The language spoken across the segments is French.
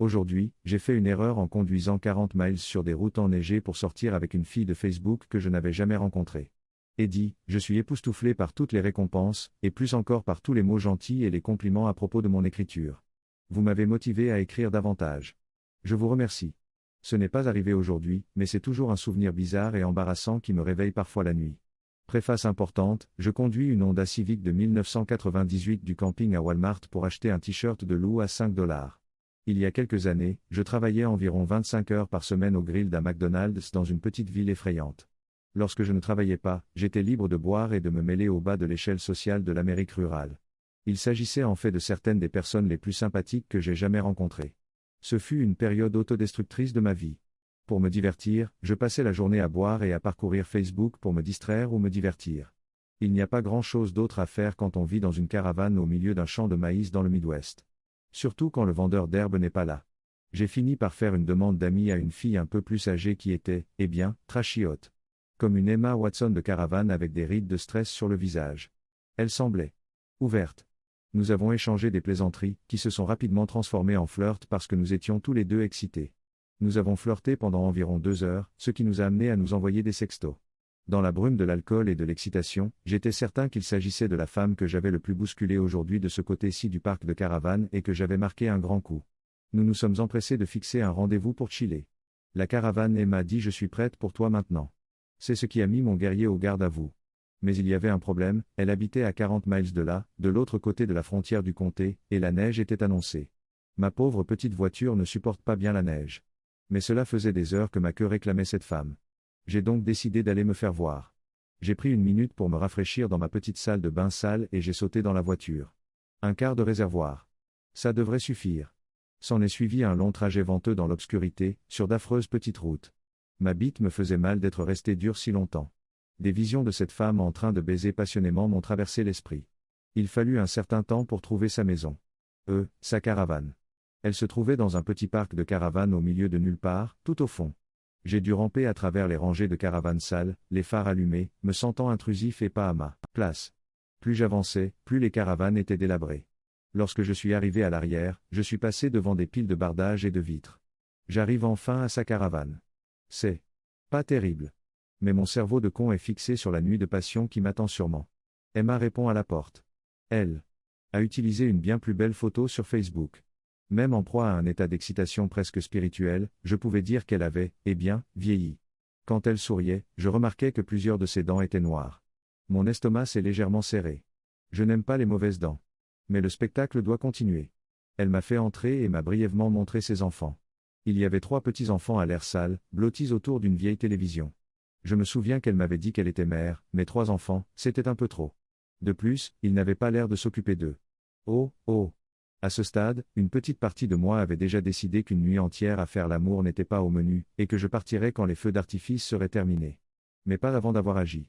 Aujourd'hui, j'ai fait une erreur en conduisant 40 miles sur des routes enneigées pour sortir avec une fille de Facebook que je n'avais jamais rencontrée. Eddie, je suis époustouflé par toutes les récompenses, et plus encore par tous les mots gentils et les compliments à propos de mon écriture. Vous m'avez motivé à écrire davantage. Je vous remercie. Ce n'est pas arrivé aujourd'hui, mais c'est toujours un souvenir bizarre et embarrassant qui me réveille parfois la nuit. Préface importante, je conduis une Honda Civic de 1998 du camping à Walmart pour acheter un t-shirt de Lou à $5. Il y a quelques années, je travaillais environ 25 heures par semaine au grill d'un McDonald's dans une petite ville effrayante. Lorsque je ne travaillais pas, j'étais libre de boire et de me mêler au bas de l'échelle sociale de l'Amérique rurale. Il s'agissait en fait de certaines des personnes les plus sympathiques que j'ai jamais rencontrées. Ce fut une période autodestructrice de ma vie. Pour me divertir, je passais la journée à boire et à parcourir Facebook pour me distraire ou me divertir. Il n'y a pas grand-chose d'autre à faire quand on vit dans une caravane au milieu d'un champ de maïs dans le Midwest. Surtout quand le vendeur d'herbe n'est pas là. J'ai fini par faire une demande d'amis à une fille un peu plus âgée qui était, eh bien, trashy-hot. Comme une Emma Watson de caravane avec des rides de stress sur le visage. Elle semblait ouverte. Nous avons échangé des plaisanteries, qui se sont rapidement transformées en flirt parce que nous étions tous les deux excités. Nous avons flirté pendant environ 2 heures, ce qui nous a amenés à nous envoyer des sextos. Dans la brume de l'alcool et de l'excitation, j'étais certain qu'il s'agissait de la femme que j'avais le plus bousculée aujourd'hui de ce côté-ci du parc de caravane et que j'avais marqué un grand coup. Nous nous sommes empressés de fixer un rendez-vous pour chiller. La caravane Emma dit « Je suis prête pour toi maintenant ». C'est ce qui a mis mon guerrier au garde à vous. Mais il y avait un problème, elle habitait à 40 miles de là, de l'autre côté de la frontière du comté, et la neige était annoncée. Ma pauvre petite voiture ne supporte pas bien la neige. Mais cela faisait des heures que ma queue réclamait cette femme. J'ai donc décidé d'aller me faire voir. J'ai pris une minute pour me rafraîchir dans ma petite salle de bain sale et j'ai sauté dans la voiture. Un quart de réservoir. Ça devrait suffire. S'en est suivi un long trajet venteux dans l'obscurité, sur d'affreuses petites routes. Ma bite me faisait mal d'être restée dure si longtemps. Des visions de cette femme en train de baiser passionnément m'ont traversé l'esprit. Il fallut un certain temps pour trouver sa maison. Sa caravane. Elle se trouvait dans un petit parc de caravanes au milieu de nulle part, tout au fond. J'ai dû ramper à travers les rangées de caravanes sales, les phares allumés, me sentant intrusif et pas à ma place. Plus j'avançais, plus les caravanes étaient délabrées. Lorsque je suis arrivé à l'arrière, je suis passé devant des piles de bardages et de vitres. J'arrive enfin à sa caravane. C'est pas terrible. Mais mon cerveau de con est fixé sur la nuit de passion qui m'attend sûrement. Emma répond à la porte. Elle a utilisé une bien plus belle photo sur Facebook. Même en proie à un état d'excitation presque spirituelle, je pouvais dire qu'elle avait, eh bien, vieilli. Quand elle souriait, je remarquais que plusieurs de ses dents étaient noires. Mon estomac s'est légèrement serré. Je n'aime pas les mauvaises dents. Mais le spectacle doit continuer. Elle m'a fait entrer et m'a brièvement montré ses enfants. Il y avait 3 petits-enfants à l'air sale, blottis autour d'une vieille télévision. Je me souviens qu'elle m'avait dit qu'elle était mère, mais 3 enfants, c'était un peu trop. De plus, ils n'avaient pas l'air de s'occuper d'eux. Oh. À ce stade, une petite partie de moi avait déjà décidé qu'une nuit entière à faire l'amour n'était pas au menu, et que je partirais quand les feux d'artifice seraient terminés. Mais pas avant d'avoir agi.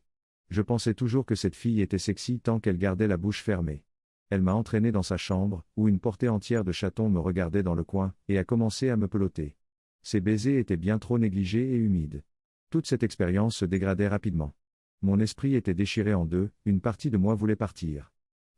Je pensais toujours que cette fille était sexy tant qu'elle gardait la bouche fermée. Elle m'a entraîné dans sa chambre, où une portée entière de chatons me regardait dans le coin, et a commencé à me peloter. Ses baisers étaient bien trop négligés et humides. Toute cette expérience se dégradait rapidement. Mon esprit était déchiré en deux, une partie de moi voulait partir.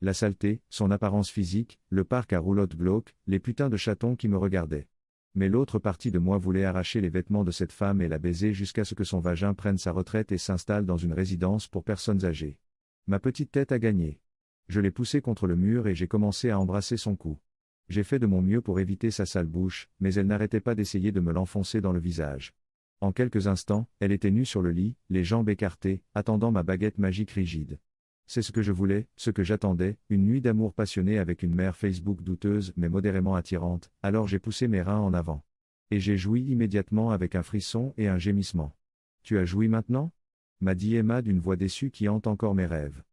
La saleté, son apparence physique, le parc à roulotte glauque, les putains de chatons qui me regardaient. Mais l'autre partie de moi voulait arracher les vêtements de cette femme et la baiser jusqu'à ce que son vagin prenne sa retraite et s'installe dans une résidence pour personnes âgées. Ma petite tête a gagné. Je l'ai poussée contre le mur et j'ai commencé à embrasser son cou. J'ai fait de mon mieux pour éviter sa sale bouche, mais elle n'arrêtait pas d'essayer de me l'enfoncer dans le visage. En quelques instants, elle était nue sur le lit, les jambes écartées, attendant ma baguette magique rigide. C'est ce que je voulais, ce que j'attendais, une nuit d'amour passionné avec une mère Facebook douteuse mais modérément attirante, alors j'ai poussé mes reins en avant. Et j'ai joui immédiatement avec un frisson et un gémissement. « Tu as joui maintenant ?» m'a dit Emma d'une voix déçue qui hante encore mes rêves.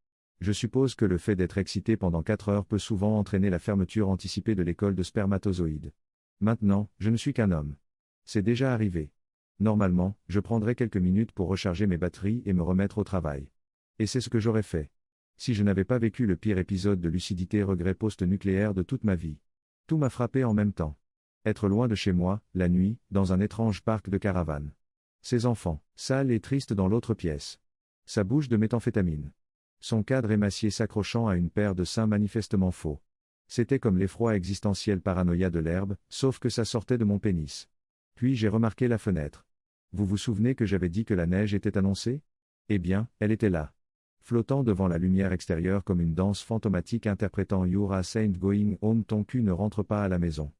Je suppose que le fait d'être excité pendant 4 heures peut souvent entraîner la fermeture anticipée de l'école de spermatozoïdes. Maintenant, je ne suis qu'un homme. C'est déjà arrivé. Normalement, je prendrais quelques minutes pour recharger mes batteries et me remettre au travail. Et c'est ce que j'aurais fait. Si je n'avais pas vécu le pire épisode de lucidité-regret post-nucléaire de toute ma vie. Tout m'a frappé en même temps. Être loin de chez moi, la nuit, dans un étrange parc de caravanes. Ses enfants, sales et tristes dans l'autre pièce. Sa bouche de méthamphétamine. Son cadre émacié s'accrochant à une paire de seins manifestement faux. C'était comme l'effroi existentiel paranoïa de l'herbe, sauf que ça sortait de mon pénis. Puis j'ai remarqué la fenêtre. Vous vous souvenez que j'avais dit que la neige était annoncée? Eh bien, elle était là. Flottant devant la lumière extérieure comme une danse fantomatique interprétant You are saint going home, ton cul ne rentre pas à la maison.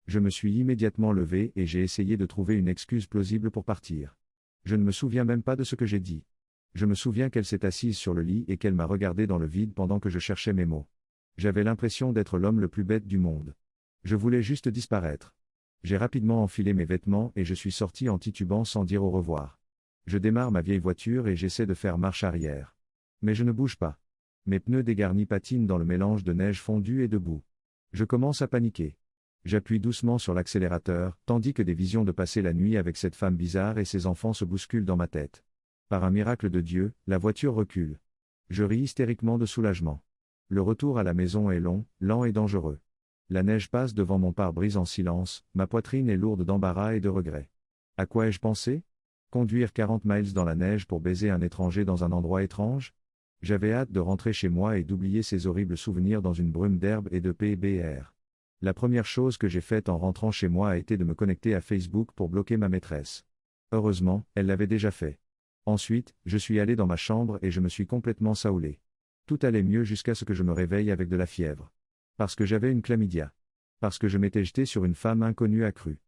Je me suis immédiatement levé et j'ai essayé de trouver une excuse plausible pour partir. Je ne me souviens même pas de ce que j'ai dit. Je me souviens qu'elle s'est assise sur le lit et qu'elle m'a regardé dans le vide pendant que je cherchais mes mots. J'avais l'impression d'être l'homme le plus bête du monde. Je voulais juste disparaître. J'ai rapidement enfilé mes vêtements et je suis sorti en titubant sans dire au revoir. Je démarre ma vieille voiture et j'essaie de faire marche arrière. Mais je ne bouge pas. Mes pneus dégarnis patinent dans le mélange de neige fondue et de boue. Je commence à paniquer. J'appuie doucement sur l'accélérateur, tandis que des visions de passer la nuit avec cette femme bizarre et ses enfants se bousculent dans ma tête. Par un miracle de Dieu, la voiture recule. Je ris hystériquement de soulagement. Le retour à la maison est long, lent et dangereux. La neige passe devant mon pare-brise en silence, ma poitrine est lourde d'embarras et de regrets. À quoi ai-je pensé? Conduire 40 miles dans la neige pour baiser un étranger dans un endroit étrange? J'avais hâte de rentrer chez moi et d'oublier ces horribles souvenirs dans une brume d'herbe et de PBR. La première chose que j'ai faite en rentrant chez moi a été de me connecter à Facebook pour bloquer ma maîtresse. Heureusement, elle l'avait déjà fait. Ensuite, je suis allé dans ma chambre et je me suis complètement saoulé. Tout allait mieux jusqu'à ce que je me réveille avec de la fièvre. Parce que j'avais une chlamydia. Parce que je m'étais jeté sur une femme inconnue accrue.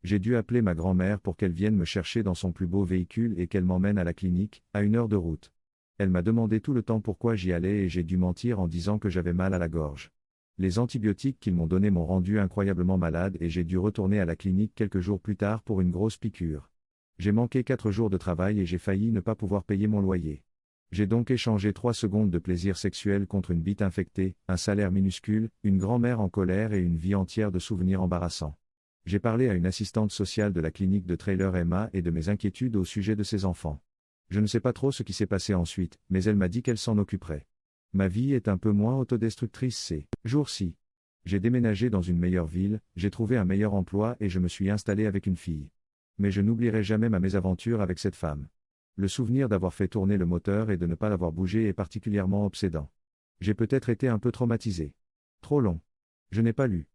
J'ai dû appeler ma grand-mère pour qu'elle vienne me chercher dans son plus beau véhicule et qu'elle m'emmène à la clinique, à 1 heure de route. Elle m'a demandé tout le temps pourquoi j'y allais et j'ai dû mentir en disant que j'avais mal à la gorge. Les antibiotiques qu'ils m'ont donnés m'ont rendu incroyablement malade et j'ai dû retourner à la clinique quelques jours plus tard pour une grosse piqûre. J'ai manqué 4 jours de travail et j'ai failli ne pas pouvoir payer mon loyer. J'ai donc échangé 3 secondes de plaisir sexuel contre une bite infectée, un salaire minuscule, une grand-mère en colère et une vie entière de souvenirs embarrassants. J'ai parlé à une assistante sociale de la clinique de Trailer Emma et de mes inquiétudes au sujet de ses enfants. Je ne sais pas trop ce qui s'est passé ensuite, mais elle m'a dit qu'elle s'en occuperait. Ma vie est un peu moins autodestructrice ces jours-ci. J'ai déménagé dans une meilleure ville, j'ai trouvé un meilleur emploi et je me suis installé avec une fille. Mais je n'oublierai jamais ma mésaventure avec cette femme. Le souvenir d'avoir fait tourner le moteur et de ne pas l'avoir bougé est particulièrement obsédant. J'ai peut-être été un peu traumatisé. Trop long. Je n'ai pas lu.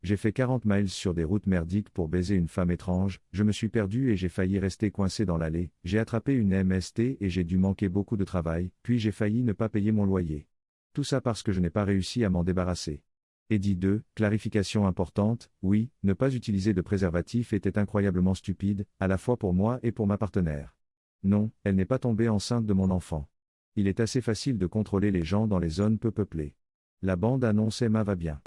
J'ai fait 40 miles sur des routes merdiques pour baiser une femme étrange, je me suis perdu et j'ai failli rester coincé dans l'allée, j'ai attrapé une MST et j'ai dû manquer beaucoup de travail, puis j'ai failli ne pas payer mon loyer. Tout ça parce que je n'ai pas réussi à m'en débarrasser. Eddy 2, clarification importante, oui, ne pas utiliser de préservatif était incroyablement stupide, à la fois pour moi et pour ma partenaire. Non, elle n'est pas tombée enceinte de mon enfant. Il est assez facile de contrôler les gens dans les zones peu peuplées. La bande-annonce Emma va bien.